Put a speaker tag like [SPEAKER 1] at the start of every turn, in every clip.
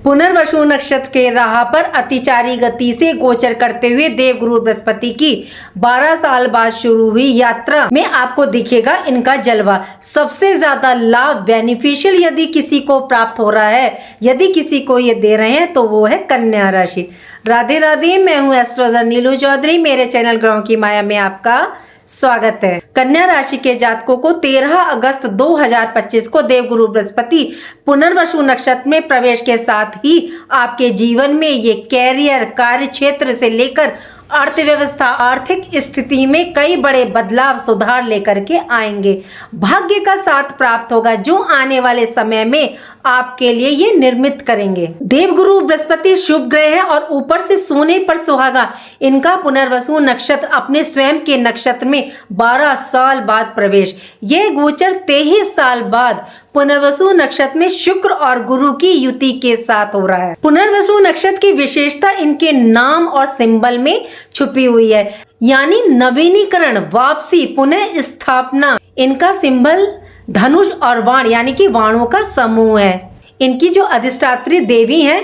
[SPEAKER 1] पुनर्वसु नक्षत्र के राह पर अतिचारी गति से गोचर करते हुए देवगुरु बृहस्पति की 12 साल बाद शुरू हुई यात्रा में आपको दिखेगा इनका जलवा। सबसे ज्यादा लाभ बेनिफिशियल यदि किसी को प्राप्त हो रहा है, यदि किसी को ये दे रहे हैं, तो वो है कन्या राशि। राधे राधे, मैं हूँ एस्ट्रोलॉजर नीलू चौधरी। मेरे चैनल ग्रहों की माया में आपका स्वागत है। कन्या राशि के जातकों को 13 अगस्त 2025 को देवगुरु बृहस्पति पुनर्वसु नक्षत्र में प्रवेश के साथ ही आपके जीवन में ये कैरियर, कार्य क्षेत्र से लेकर अर्थव्यवस्था, आर्थिक स्थिति में कई बड़े बदलाव, सुधार लेकर के आएंगे। भाग्य का साथ प्राप्त होगा जो आने वाले समय में आपके लिए ये निर्मित करेंगे। देवगुरु बृहस्पति शुभ ग्रह है और ऊपर से सोने पर सुहागा। इनका पुनर्वसु नक्षत्र अपने स्वयं के नक्षत्र में 12 साल बाद प्रवेश। यह गोचर 23 साल बाद पुनर्वसु नक्षत्र में शुक्र और गुरु की युति के साथ हो रहा है। पुनर्वसु नक्षत्र की विशेषता इनके नाम और सिंबल में छुपी हुई है, यानी नवीनीकरण, वापसी, पुनः स्थापना। इनका सिंबल धनुष और वाण यानी कि वाणों का समूह है। इनकी जो अधिष्ठात्री देवी हैं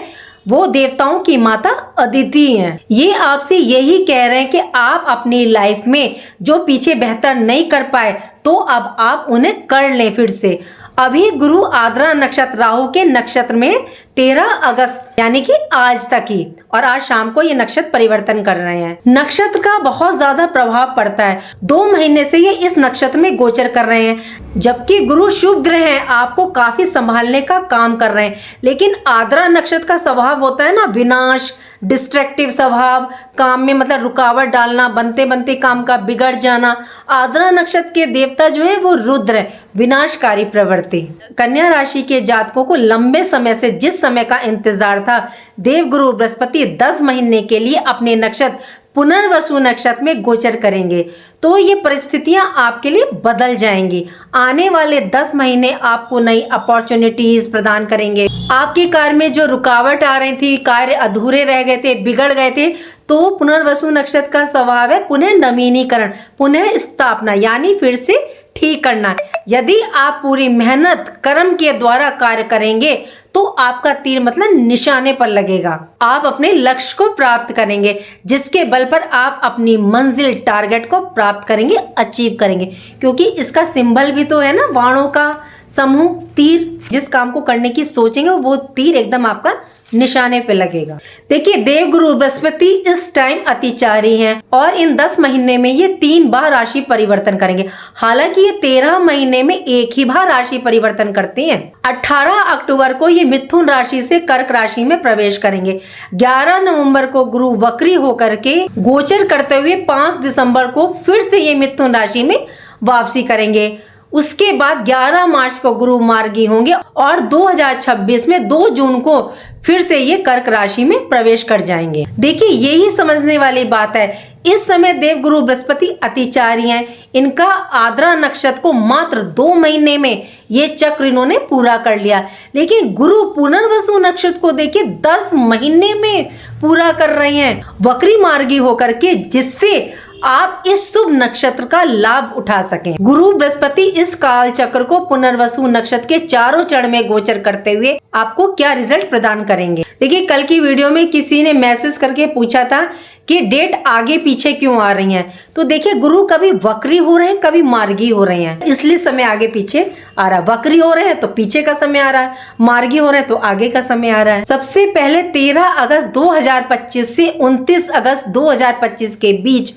[SPEAKER 1] वो देवताओं की माता अदिति हैं। ये आपसे यही कह रहे हैं कि आप अपनी लाइफ में जो पीछे बेहतर नहीं कर पाए तो अब आप उन्हें कर लें फिर से। अभी गुरु आद्रा नक्षत्र राहु के नक्षत्र में 13 अगस्त यानी कि आज तक ही, और आज शाम को ये नक्षत्र परिवर्तन कर रहे हैं। नक्षत्र का बहुत ज्यादा प्रभाव पड़ता है। 2 महीने से ये इस नक्षत्र में गोचर कर रहे हैं, जबकि गुरु शुभ ग्रह हैं, आपको काफी संभालने का काम कर रहे हैं। लेकिन आद्रा नक्षत्र का स्वभाव होता है ना विनाश, डिस्ट्रक्टिव स्वभाव, काम में मतलब रुकावट डालना, बनते बनते काम का बिगड़ जाना। आद्रा नक्षत्र के देवता जो है वो रुद्र है, विनाशकारी प्रवृत्ति। कन्या राशि के जातकों को लंबे समय से जिस समय का इंतजार था, देवगुरु बृहस्पति 10 महीने के लिए अपने नक्षत्र पुनर्वसु नक्षत्र में गोचर करेंगे, तो ये परिस्थितियां आपके लिए बदल जाएंगी। आने वाले 10 महीने आपको नई अपॉर्चुनिटीज प्रदान करेंगे। आपके कार्य में जो रुकावट आ रही थी, कार्य अधूरे रह गए थे, बिगड़ गए थे, तो पुनर्वसु नक्षत्र का स्वभाव है पुनः नवीनीकरण, पुनः स्थापना, यानी फिर से ठीक करना। यदि आप पूरी मेहनत कर्म के द्वारा कार्य करेंगे तो आपका तीर मतलब निशाने पर लगेगा। आप अपने लक्ष्य को प्राप्त करेंगे, जिसके बल पर आप अपनी मंजिल, टारगेट को प्राप्त करेंगे, अचीव करेंगे। क्योंकि इसका सिंबल भी तो है ना वाणों का समूह, तीर। जिस काम को करने की सोचेंगे वो तीर एकदम आपका निशाने पे लगेगा। देखिए, देवगुरु बृहस्पति इस टाइम अतिचारी हैं और इन 10 महीने में ये 3 बार राशि परिवर्तन करेंगे। हालांकि ये 13 महीने में एक ही बार राशि परिवर्तन करते हैं। 18 अक्टूबर को ये मिथुन राशि से कर्क राशि में प्रवेश करेंगे। 11 नवंबर को गुरु वक्री होकर के गोचर करते हुए 5 दिसंबर को फिर से ये मिथुन राशि में वापसी करेंगे। उसके बाद 11 मार्च को गुरु मार्गी होंगे और 2026 में 2 जून को फिर से ये कर्क राशि में प्रवेश कर जाएंगे। देखिए, यही समझने वाली बात है। इस समय देवगुरु बृहस्पति अतिचारी हैं। इनका आद्रा नक्षत्र को मात्र 2 महीने में ये चक्र इन्होंने पूरा कर लिया, लेकिन गुरु पुनर्वसु नक्षत्र को देखिए 10 महीने में पूरा कर रहे हैं वक्री मार्गी होकर के, जिससे आप इस शुभ नक्षत्र का लाभ उठा सकें। गुरु बृहस्पति इस काल चक्र को पुनर्वसु नक्षत्र के चारों चरण में गोचर करते हुए आपको क्या रिजल्ट प्रदान करेंगे। देखिए, कल की वीडियो में किसी ने मैसेज करके पूछा था कि डेट आगे पीछे क्यों आ रही है। तो देखिए, गुरु कभी वक्री हो रहे हैं, कभी मार्गी हो रहे हैं, इसलिए समय आगे पीछे आ रहा है। वक्री हो रहे हैं तो पीछे का समय आ रहा है, मार्गी हो रहे हैं तो आगे का समय आ रहा है। सबसे पहले 13 अगस्त 2025 से 29 अगस्त 2025 के बीच,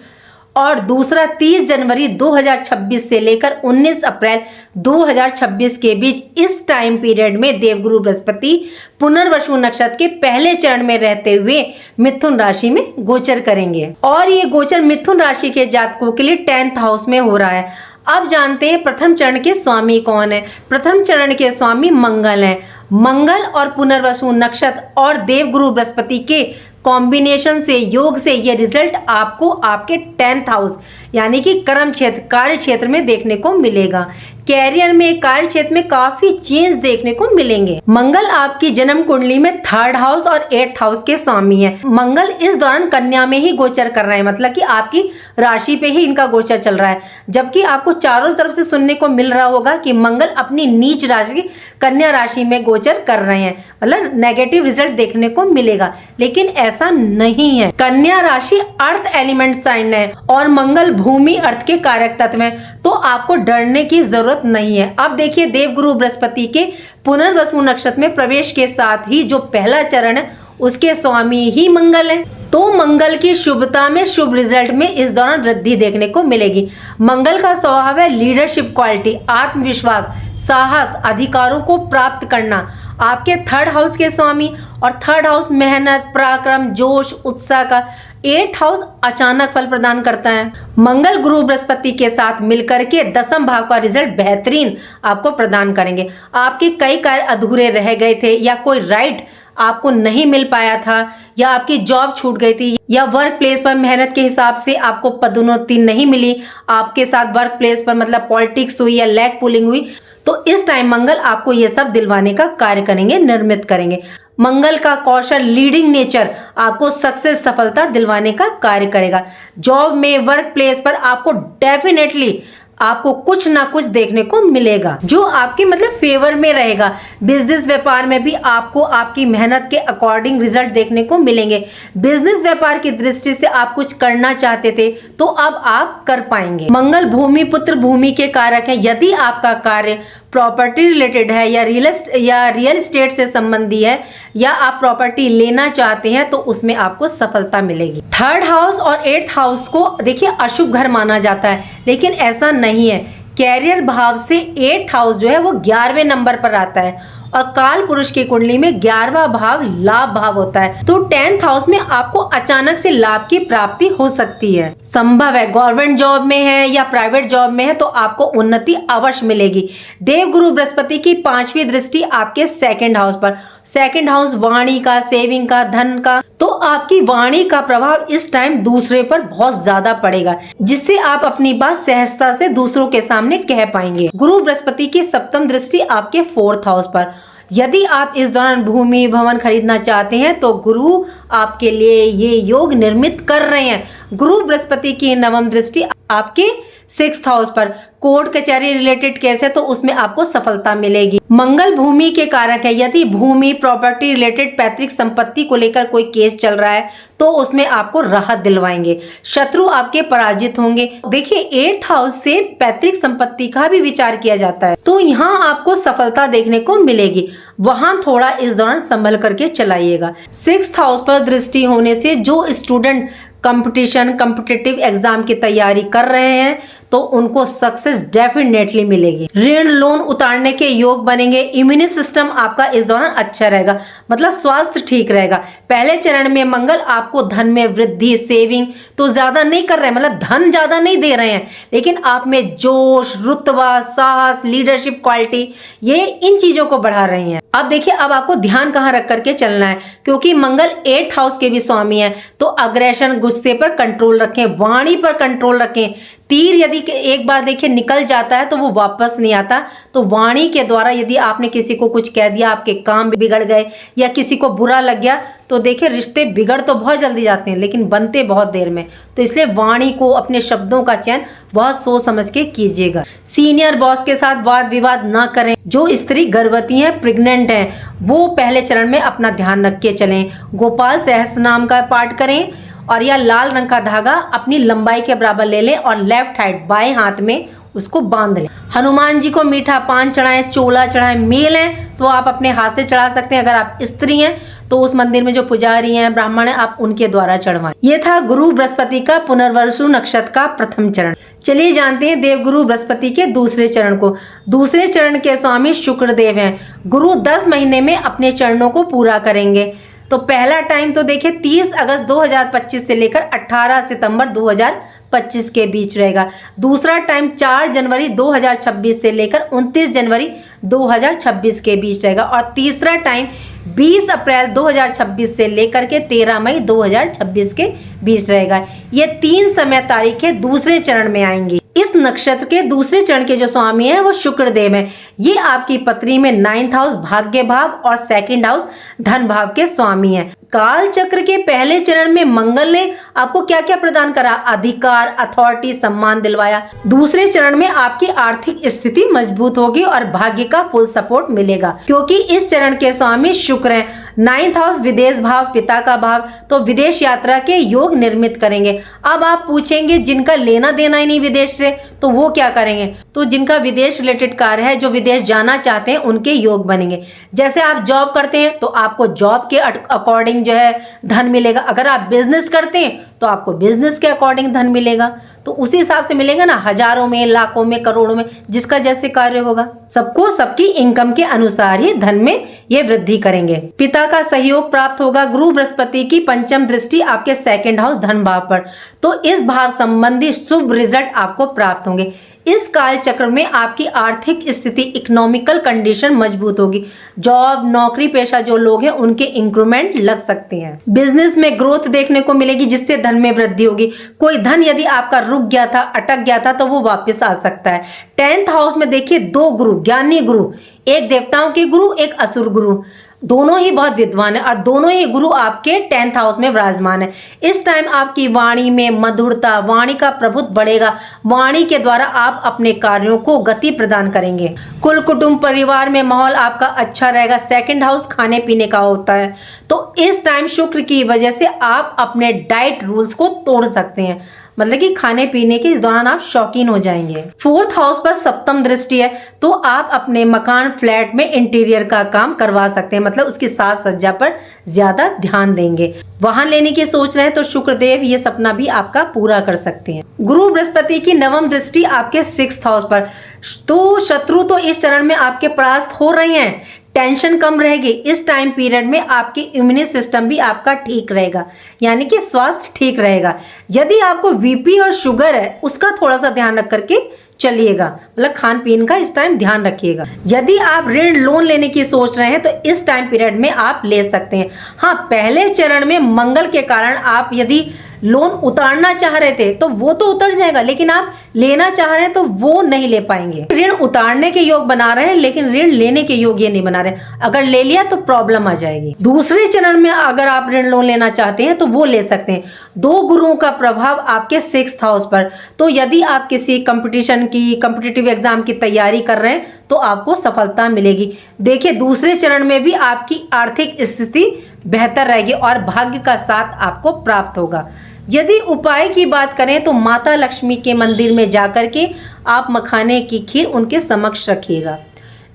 [SPEAKER 1] और दूसरा 30 जनवरी 2026 से लेकर 19 अप्रैल 2026 के बीच, इस टाइम पीरियड में देवगुरु बृहस्पति पुनर्वसु नक्षत्र के पहले चरण में रहते हुए मिथुन राशि में गोचर करेंगे। और ये गोचर मिथुन राशि के जातकों के लिए 10th हाउस में हो रहा है। अब जानते हैं प्रथम चरण के स्वामी कौन है। प्रथम चरण के स्वामी मंगल हैं। मंगल और पुनर्वसु नक्षत्र और देवगुरु बृहस्पति के कॉम्बिनेशन से, योग से ये रिजल्ट आपको आपके 10th हाउस यानी कि कर्म क्षेत्र, कार्य क्षेत्र में देखने को मिलेगा। कैरियर में, कार्य क्षेत्र में काफी चेंज देखने को मिलेंगे। मंगल आपकी जन्म कुंडली में 3rd हाउस और 8th हाउस के स्वामी है। मंगल इस दौरान कन्या में ही गोचर कर रहे हैं, मतलब कि आपकी राशि पे ही इनका गोचर चल रहा है। जबकि आपको चारों तरफ से सुनने को मिल रहा होगा कि मंगल अपनी नीच राशि कन्या राशि में गोचर कर रहे हैं, मतलब नेगेटिव रिजल्ट देखने को मिलेगा। लेकिन ऐसा नहीं है। कन्या राशि अर्थ एलिमेंट साइन है और मंगल भूमि अर्थ के कारक तत्व है, तो आपको डरने की जरूरत नहीं है। अब देखिए, देवगुरु बृहस्पति के पुनर्वसु नक्षत्र में प्रवेश के साथ ही जो पहला चरण है उसके स्वामी ही मंगल है, तो मंगल की शुभता में, शुभ रिजल्ट में इस दौरान वृद्धि देखने को मिलेगी। मंगल का स्वभाव है लीडरशिप क्वालिटी, आत्मविश्वास, साहस, अधिकारों को प्राप्त करना। आपके 3rd हाउस के स्वामी और 3rd हाउस मेहनत, पराक्रम, जोश, उत्साह का। 8th हाउस अचानक फल प्रदान करता है। मंगल गुरु बृहस्पति के साथ मिलकर के 10th भाव का रिजल्ट बेहतरीन आपको प्रदान करेंगे। आपके कई कार्य अधूरे रह गए थे या कोई राइट आपको नहीं मिल पाया था या आपकी जॉब छूट गई थी या वर्क प्लेस पर मेहनत के हिसाब से आपको पदोन्नति नहीं मिली, आपके साथ वर्क प्लेस पर मतलब पॉलिटिक्स हुई या लैग पुलिंग हुई, तो इस टाइम मंगल आपको ये सब दिलवाने का कार्य करेंगे, निर्मित करेंगे। मंगल का कौशल, लीडिंग नेचर आपको सक्सेस, सफलता दिलवाने का कार्य करेगा। जॉब में, वर्क प्लेस पर आपको डेफिनेटली आपको कुछ ना कुछ देखने को मिलेगा जो आपके मतलब फेवर में रहेगा। बिजनेस व्यापार में भी आपको आपकी मेहनत के अकॉर्डिंग रिजल्ट देखने को मिलेंगे। बिजनेस व्यापार की दृष्टि से आप कुछ करना चाहते थे तो अब आप कर पाएंगे। मंगल भूमि पुत्र भूमि के कारक है। यदि आपका कार्य प्रॉपर्टी रिलेटेड है या रियल एस्टेट से संबंधी है या आप प्रॉपर्टी लेना चाहते हैं तो उसमें आपको सफलता मिलेगी। 3rd हाउस और 8th हाउस को देखिए अशुभ घर माना जाता है, लेकिन ऐसा नहीं है। कैरियर भाव से 8th हाउस जो है वो 11वें नंबर पर आता है और काल पुरुष की कुंडली में 11वां भाव लाभ भाव होता है, तो 10th हाउस में आपको अचानक से लाभ की प्राप्ति हो सकती है। संभव है गवर्नमेंट जॉब में है या प्राइवेट जॉब में है तो आपको उन्नति अवश्य मिलेगी। देवगुरु बृहस्पति की 5वीं दृष्टि आपके 2nd हाउस पर, 2nd हाउस वाणी का, सेविंग का, धन का, तो आपकी वाणी का प्रभाव इस टाइम दूसरे पर बहुत ज्यादा पड़ेगा, जिससे आप अपनी बात सहजता से दूसरों के सामने कह पाएंगे। गुरु बृहस्पति की 7th दृष्टि आपके 4th हाउस पर। यदि आप इस दौरान भूमि भवन खरीदना चाहते हैं तो गुरु आपके लिए ये योग निर्मित कर रहे हैं। गुरु बृहस्पति की 9th दृष्टि आपके 6th हाउस पर। कोर्ट कचहरी रिलेटेड केस है तो उसमें आपको सफलता मिलेगी। मंगल भूमि के कारक है। यदि भूमि, प्रॉपर्टी रिलेटेड पैतृक संपत्ति को लेकर कोई केस चल रहा है तो उसमें आपको राहत दिलवाएंगे। शत्रु आपके पराजित होंगे। देखिए 8th हाउस से पैतृक संपत्ति का भी विचार किया जाता है, तो यहाँ आपको सफलता देखने को मिलेगी। वहां थोड़ा इस दौरान संभल करके चलाइएगा। 6th हाउस पर दृष्टि होने से जो स्टूडेंट कॉम्पिटिटिव एग्जाम की तैयारी कर रहे हैं तो उनको सक्सेस डेफिनेटली मिलेगी। ऋण लोन उतारने के योग बनेंगे। इम्यून सिस्टम आपका इस दौरान अच्छा रहेगा, मतलब स्वास्थ्य ठीक रहेगा। पहले चरण में मंगल आपको धन में वृद्धि, सेविंग तो ज्यादा नहीं कर रहे हैं, मतलब धन ज्यादा नहीं दे रहे हैं, लेकिन आप में जोश, रुतबा, साहस, लीडरशिप क्वालिटी, ये इन चीजों को बढ़ा रही हैं। अब देखिए, अब आपको ध्यान कहाँ रख करके चलना है, क्योंकि मंगल 8th हाउस के भी स्वामी है, तो अग्रेशन, गुस्से पर कंट्रोल रखें, वाणी पर कंट्रोल रखें। तीर यदि एक बार देखिए निकल जाता है तो वो वापस नहीं आता, तो वाणी के द्वारा यदि आपने किसी को कुछ कह दिया, आपके काम बिगड़ गए या किसी को बुरा लग गया, तो देखिए रिश्ते बिगड़ तो बहुत जल्दी जाते हैं लेकिन बनते बहुत देर में। तो इसलिए वाणी को, अपने शब्दों का चयन बहुत सोच समझ के कीजिएगा। सीनियर बॉस के साथ वाद विवाद ना करें। जो स्त्री गर्भवती है, प्रेग्नेंट है, वो पहले चरण में अपना ध्यान रख के चलें। गोपाल सहस्त्र नाम का पाठ करें और या लाल रंग का धागा अपनी लंबाई के बराबर ले लें और लेफ्ट साइड बाएं हाथ में उसको बांध लें। हनुमान जी को मीठा पान चढ़ाएं, चोला चढ़ाएं। मेल हैं तो आप अपने हाथ से चढ़ा सकते हैं, अगर आप स्त्री हैं तो उस मंदिर में जो पुजारी हैं, ब्राह्मण हैं, आप उनके द्वारा चढ़वाएं। ये था गुरु बृहस्पति का पुनर्वसु नक्षत्र का प्रथम चरण। चलिए जानते हैं देवगुरु बृहस्पति के दूसरे चरण को। दूसरे चरण के स्वामी शुक्रदेव हैं। गुरु 10 महीने में अपने चरणों को पूरा करेंगे। तो पहला टाइम तो देखिए 30 अगस्त 2025 से लेकर 18 सितंबर 2025 के बीच रहेगा। दूसरा टाइम 4 जनवरी 2026 से लेकर 29 जनवरी 2026 के बीच रहेगा। और तीसरा टाइम 20 अप्रैल 2026 से लेकर के 13 मई 2026 के बीच रहेगा। ये 3 समय तारीखें दूसरे चरण में आएंगी। इस नक्षत्र के दूसरे चरण के जो स्वामी है वो शुक्र देव है। ये आपकी पत्री में 9th हाउस भाग्य भाव और 2nd हाउस धन भाव के स्वामी है। काल चक्र के पहले चरण में मंगल ने आपको क्या क्या प्रदान करा? अधिकार, अथॉरिटी, सम्मान दिलवाया। दूसरे चरण में आपकी आर्थिक स्थिति मजबूत होगी और भाग्य का फुल सपोर्ट मिलेगा, क्योंकि इस चरण के स्वामी शुक्र हैं। 9th हाउस विदेश भाव, पिता का भाव, तो विदेश यात्रा के योग निर्मित करेंगे। अब आप पूछेंगे जिनका लेना देना ही नहीं विदेश से, तो वो क्या करेंगे? तो जिनका विदेश रिलेटेड कार्य है, जो विदेश जाना चाहते हैं, उनके योग बनेंगे। जैसे आप जॉब करते हैं तो आपको जॉब के अकॉर्डिंग जो है धन मिलेगा। अगर आप बिजनेस करते हैं तो आपको बिजनेस के अकॉर्डिंग धन मिलेगा। तो उसी हिसाब से मिलेगा ना, हजारों में, लाखों में, करोड़ों में, जिसका जैसे कार्य होगा। सबको सबकी इनकम के अनुसार ही धन में ये वृद्धि करेंगे। पिता का सहयोग प्राप्त होगा। गुरु बृहस्पति की पंचम दृष्टि आपके 2nd हाउस धन भाव पर, तो इस भाव संबंधी शुभ रिजल्ट आपको प्राप्त होंगे। इस काल चक्र में आपकी आर्थिक स्थिति, इकोनॉमिकल कंडीशन मजबूत होगी। जॉब, नौकरी पेशा जो लोग हैं उनके इंक्रीमेंट लग सकते हैं। बिजनेस में ग्रोथ देखने को मिलेगी, जिससे धन में वृद्धि होगी। कोई धन यदि आपका रुक गया था, अटक गया था, तो वो वापस आ सकता है। 10th हाउस में देखिए 2 गुरु, ज्ञानी गुरु, एक देवताओं के गुरु, एक असुर गुरु, दोनों ही बहुत विद्वान है और दोनों ही गुरु आपके 10th हाउस में विराजमान है। इस टाइम आपकी वाणी में मधुरता, वाणी का प्रभुत्व बढ़ेगा। वाणी के द्वारा आप अपने कार्यों को गति प्रदान करेंगे। कुल कुटुंब परिवार में माहौल आपका अच्छा रहेगा। 2nd हाउस खाने पीने का होता है, तो इस टाइम शुक्र की वजह से आप अपने डाइट रूल्स को तोड़ सकते हैं। मतलब कि खाने पीने के इस दौरान आप शौकीन हो जाएंगे। 4th हाउस पर सप्तम दृष्टि है, तो आप अपने मकान, फ्लैट में इंटीरियर का काम करवा सकते हैं। मतलब उसकी साज सज्जा पर ज्यादा ध्यान देंगे। वाहन लेने की सोच रहे हैं तो शुक्रदेव ये सपना भी आपका पूरा कर सकते हैं। गुरु बृहस्पति की 9th दृष्टि आपके 6th हाउस पर, तो शत्रु तो इस चरण में आपके परास्त हो रहे हैं। टेंशन कम रहेगी। इस टाइम पीरियड में आपकी इम्यूनिटी सिस्टम भी आपका ठीक रहेगा, यानी कि स्वास्थ्य ठीक रहेगा। यदि आपको बीपी और शुगर है, उसका थोड़ा सा ध्यान रख करके चलिएगा। मतलब खान पीन का इस टाइम ध्यान रखिएगा। यदि आप ऋण लोन लेने की सोच रहे हैं तो इस टाइम पीरियड में आप ले सकते हैं। हाँ, पहले चरण में मंगल के कारण आप यदि लोन उतारना चाह रहे थे तो वो तो उतर जाएगा, लेकिन आप लेना चाह रहे हैं तो वो नहीं ले पाएंगे। ऋण उतारने के योग बना रहे हैं, लेकिन ऋण लेने के योग ये नहीं बना रहे। अगर ले लिया तो प्रॉब्लम आ जाएगी। दूसरे चरण में अगर आप ऋण लोन लेना चाहते हैं तो वो ले सकते हैं। 2 गुरुओं का प्रभाव आपके 6th हाउस पर, तो यदि आप किसी कंपटीशन की, कॉम्पिटिटिव एग्जाम की तैयारी कर रहे हैं तो आपको सफलता मिलेगी। देखिए, दूसरे चरण में भी आपकी आर्थिक स्थिति बेहतर रहेगी और भाग्य का साथ आपको प्राप्त होगा। यदि उपाय की बात करें तो माता लक्ष्मी के मंदिर में जाकर के आप मखाने की खीर उनके समक्ष रखिएगा।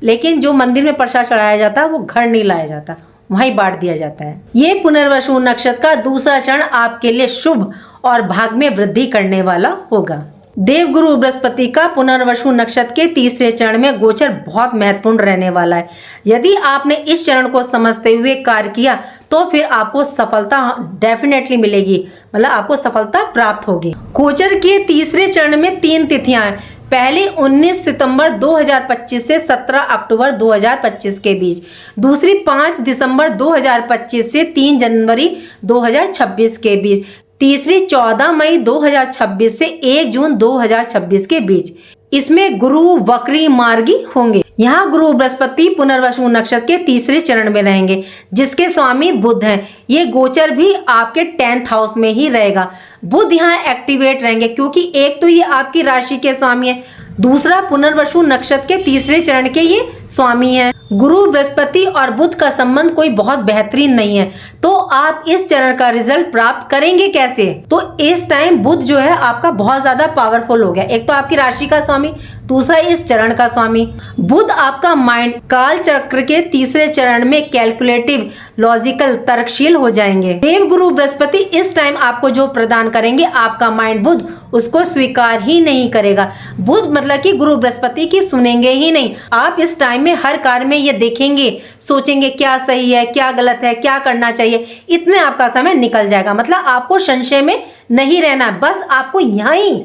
[SPEAKER 1] लेकिन जो मंदिर में प्रसाद चढ़ाया जाता है वो घर नहीं लाया जाता, वहीं बांट दिया जाता है। ये पुनर्वसु नक्षत्र का दूसरा चरण आपके लिए शुभ और भाग्य में वृद्धि करने वाला होगा। देवगुरु बृहस्पति का पुनर्वसु नक्षत्र के तीसरे चरण में गोचर बहुत महत्वपूर्ण रहने वाला है। यदि आपने इस चरण को समझते हुए कार्य किया तो फिर आपको सफलता डेफिनेटली मिलेगी, मतलब आपको सफलता प्राप्त होगी। गोचर के तीसरे चरण में 3 तिथियां हैं। पहली 19 सितंबर 2025 से 17 अक्टूबर 2025 के बीच, दूसरी 5 दिसंबर 2025 से 3 जनवरी 2026 के बीच, तीसरी 14 मई 2026 से 1 जून 2026 के बीच। इसमें गुरु वक्री मार्गी होंगे। यहाँ गुरु बृहस्पति पुनर्वसु नक्षत्र के तीसरे चरण में रहेंगे, जिसके स्वामी बुध हैं। ये गोचर भी आपके 10th हाउस में ही रहेगा। बुध यहाँ एक्टिवेट रहेंगे क्योंकि एक तो ये आपकी राशि के स्वामी है, दूसरा पुनर्वसु नक्षत्र के तीसरे चरण के ये स्वामी हैं। गुरु बृहस्पति और बुध का संबंध कोई बहुत बेहतरीन नहीं है, तो आप इस चरण का रिजल्ट प्राप्त करेंगे कैसे? तो इस टाइम बुध जो है आपका बहुत ज्यादा पावरफुल हो गया। एक तो आपकी राशि का स्वामी, दूसरा इस चरण का स्वामी। बुध आपका माइंड काल चक्र के तीसरे चरण में कैलकुलेटिव, लॉजिकल, तर्कशील हो जाएंगे। देव गुरु बृहस्पति इस टाइम आपको जो प्रदान करेंगे, आपका माइंड बुध उसको स्वीकार ही नहीं करेगा। बुध मतलब कि गुरु बृहस्पति की सुनेंगे ही नहीं। आप इस टाइम में हर कार्य में ये देखेंगे, सोचेंगे क्या सही है, क्या गलत है, क्या करना चाहिए, इतने आपका समय निकल जाएगा। मतलब आपको संशय में नहीं रहना है, बस आपको यहीं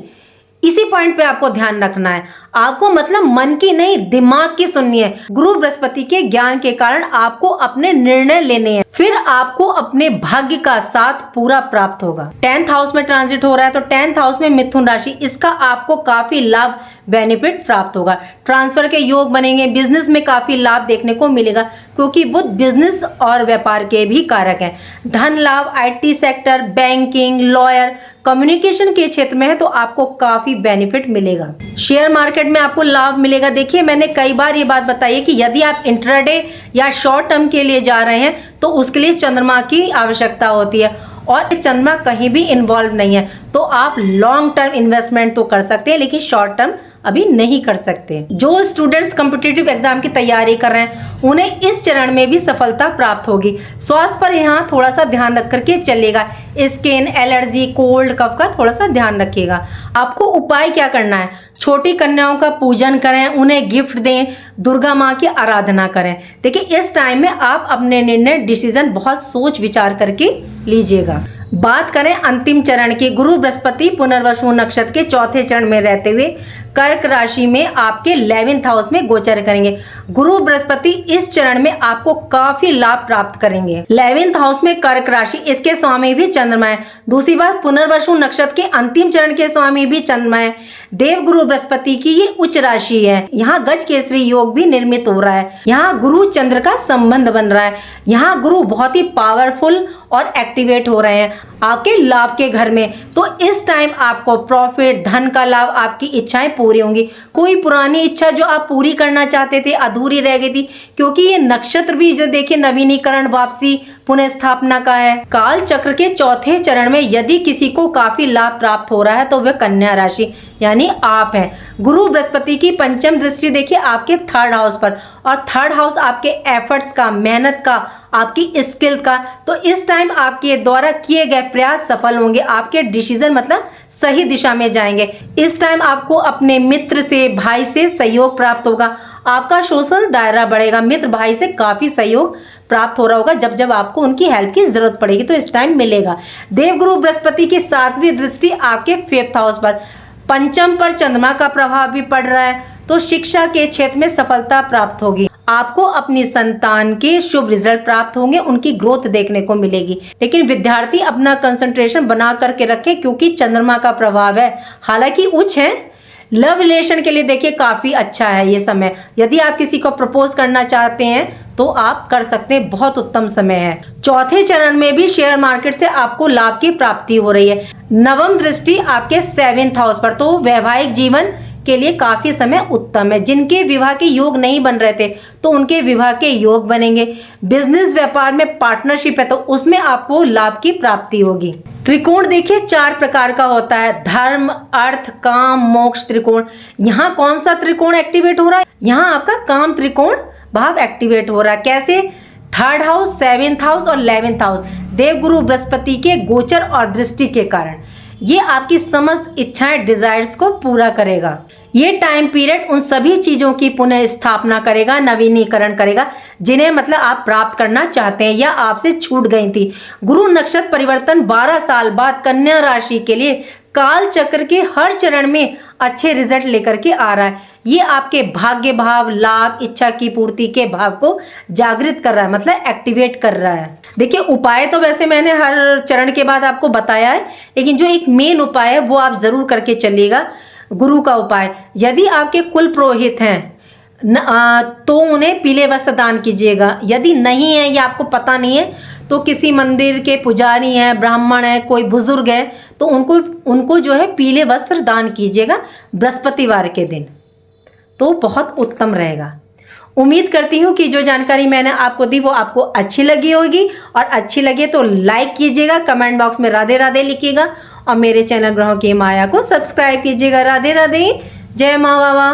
[SPEAKER 1] इसी पॉइंट पे आपको ध्यान रखना है। आपको मतलब मन की नहीं, दिमाग की सुननी है। गुरु बृहस्पति के ज्ञान के कारण आपको अपने निर्णय लेने हैं, फिर आपको अपने भाग्य का साथ पूरा प्राप्त होगा। 10th हाउस में ट्रांजिट हो रहा है, तो 10th हाउस में मिथुन राशि, इसका आपको काफी लाभ, बेनिफिट प्राप्त होगा। ट्रांसफर के योग बनेंगे, बिजनेस में काफी लाभ देखने को मिलेगा, क्योंकि बुध बिजनेस और व्यापार के भी कारक हैं। धन लाभ, IT sector, banking, lawyer, communication के क्षेत्र में है तो आपको काफी बेनिफिट मिलेगा। शेयर मार्केट में आपको लाभ मिलेगा। देखिए, मैंने कई बार ये बात बताई है कि यदि आप इंट्राडे या शॉर्ट टर्म के लिए जा रहे हैं तो उसके लिए चंद्रमा की आवश्यकता होती है, और चंद्रमा कहीं भी इन्वॉल्व नहीं है, तो आप लॉन्ग टर्म इन्वेस्टमेंट तो कर सकते हैं, लेकिन शॉर्ट टर्म अभी नहीं कर सकते। जो स्टूडेंट्स कॉम्पिटिटिव एग्जाम की तैयारी कर रहे हैं उन्हें इस चरण में भी सफलता प्राप्त होगी। स्वास्थ्य पर यहाँ थोड़ा सा ध्यान रख करके चलेगा। स्किन एलर्जी, कोल्ड, कफ का थोड़ा सा ध्यान रखिएगा। आपको उपाय क्या करना है? छोटी कन्याओं का पूजन करें, उन्हें गिफ्ट दें, दुर्गा माँ की आराधना करें। देखिए, इस टाइम में आप अपने निर्णय, डिसीजन बहुत सोच विचार करके लीजिएगा। बात करें अंतिम चरण की, गुरु बृहस्पति पुनर्वसु नक्षत्र के चौथे चरण में रहते हुए कर्क राशि में आपके 11th हाउस में गोचर करेंगे। गुरु बृहस्पति इस चरण में आपको काफी लाभ प्राप्त करेंगे। 11th हाउस में कर्क राशि, इसके स्वामी भी चंद्रमा है। दूसरी बात, पुनर्वसु नक्षत्र के अंतिम चरण के स्वामी भी चंद्रमा है। देव गुरु बृहस्पति की ये उच्च राशि है। यहाँ गज केसरी योग भी निर्मित हो रहा है। यहाँ गुरु चंद्र का संबंध बन रहा है। यहाँ गुरु बहुत ही पावरफुल और एक्टिवेट हो रहे हैं आपके लाभ के घर में। तो इस टाइम आपको प्रॉफिट, धन का लाभ, आपकी इच्छाएं पूरी होंगी। कोई पुरानी इच्छा जो आप पूरी करना चाहते थे, अधूरी रह गई थी, क्योंकि ये नक्षत्र भी जो देखिए नवीनीकरण, वापसी, पुनः स्थापना का है। काल चक्र के चौथे चरण में यदि किसी को काफी लाभ प्राप्त हो रहा है तो वह कन्या राशि यानी आप हैं। गुरु बृहस्पति की पंचम दृष्टि देखिए आपके 3rd हाउस पर, और 3rd हाउस आपके एफर्ट्स का, मेहनत का, आपकी स्किल का। तो इस टाइम आपके द्वारा किए गए प्रयास सफल होंगे, आपके डिसीजन मतलब सही दिशा में जाएंगे। इस टाइम आपको अपने मित्र से, भाई से सहयोग प्राप्त होगा। आपका सोशल दायरा बढ़ेगा। मित्र भाई से काफी सहयोग प्राप्त हो रहा होगा। जब जब आपको उनकी हेल्प की जरूरत पड़ेगी तो इस टाइम मिलेगा। देवगुरु बृहस्पति की 7वीं दृष्टि आपके 5th हाउस पर, पंचम पर चंद्रमा का प्रभाव भी पड़ रहा है, तो शिक्षा के क्षेत्र में सफलता प्राप्त होगी। आपको अपनी संतान के शुभ रिजल्ट प्राप्त होंगे, उनकी ग्रोथ देखने को मिलेगी। लेकिन विद्यार्थी अपना कंसंट्रेशन बना करके रखे, क्योंकि चंद्रमा का प्रभाव है, हालांकि उच्च है। लव रिलेशन के लिए देखिए काफी अच्छा है ये समय। यदि आप किसी को प्रपोज करना चाहते हैं तो आप कर सकते हैं, बहुत उत्तम समय है। चौथे चरण में भी शेयर मार्केट से आपको लाभ की प्राप्ति हो रही है। 9वीं दृष्टि आपके 7th हाउस पर, तो वैवाहिक जीवन के लिए काफी समय उत्तम है। जिनके विवाह के योग नहीं बन रहे थे तो उनके विवाह के योग बनेंगे। बिजनेस व्यापार में पार्टनरशिप है तो उसमें आपको लाभ की प्राप्ति होगी। त्रिकोण देखिए 4 प्रकार का होता है, धर्म, अर्थ, काम, मोक्ष त्रिकोण। यहाँ कौन सा त्रिकोण एक्टिवेट हो रहा है? यहाँ आपका काम त्रिकोण भाव एक्टिवेट हो रहा है। कैसे? 3rd हाउस, 7th हाउस और 11th हाउस देवगुरु बृहस्पति के गोचर और दृष्टि के कारण ये आपकी समस्त इच्छाएं, डिजायर्स को पूरा करेगा। ये टाइम पीरियड उन सभी चीजों की पुनः स्थापना करेगा, नवीनीकरण करेगा, जिन्हें मतलब आप प्राप्त करना चाहते हैं या आपसे छूट गई थी। गुरु नक्षत्र परिवर्तन 12 साल बाद कन्या राशि के लिए काल चक्र के हर चरण में अच्छे रिजल्ट लेकर के आ रहा है। ये आपके भाग्य भाव, लाभ, इच्छा की पूर्ति के भाव को जागृत कर रहा है, मतलब एक्टिवेट कर रहा है। देखिए उपाय तो वैसे मैंने हर चरण के बाद आपको बताया है, लेकिन जो एक मेन उपाय है वो आप जरूर करके चलिएगा। गुरु का उपाय, यदि आपके कुल पुरोहित हैं तो उन्हें पीले वस्त्र दान कीजिएगा। यदि नहीं है या आपको पता नहीं है तो किसी मंदिर के पुजारी हैं, ब्राह्मण हैं, कोई बुजुर्ग है तो उनको जो है पीले वस्त्र दान कीजिएगा बृहस्पतिवार के दिन, तो बहुत उत्तम रहेगा। उम्मीद करती हूँ कि जो जानकारी मैंने आपको दी वो आपको अच्छी लगी होगी, और अच्छी लगे तो लाइक कीजिएगा, कमेंट बॉक्स में राधे राधे लिखिएगा, और मेरे चैनल ग्रहों की माया को सब्सक्राइब कीजिएगा। राधे राधे, जय माँ बाबा।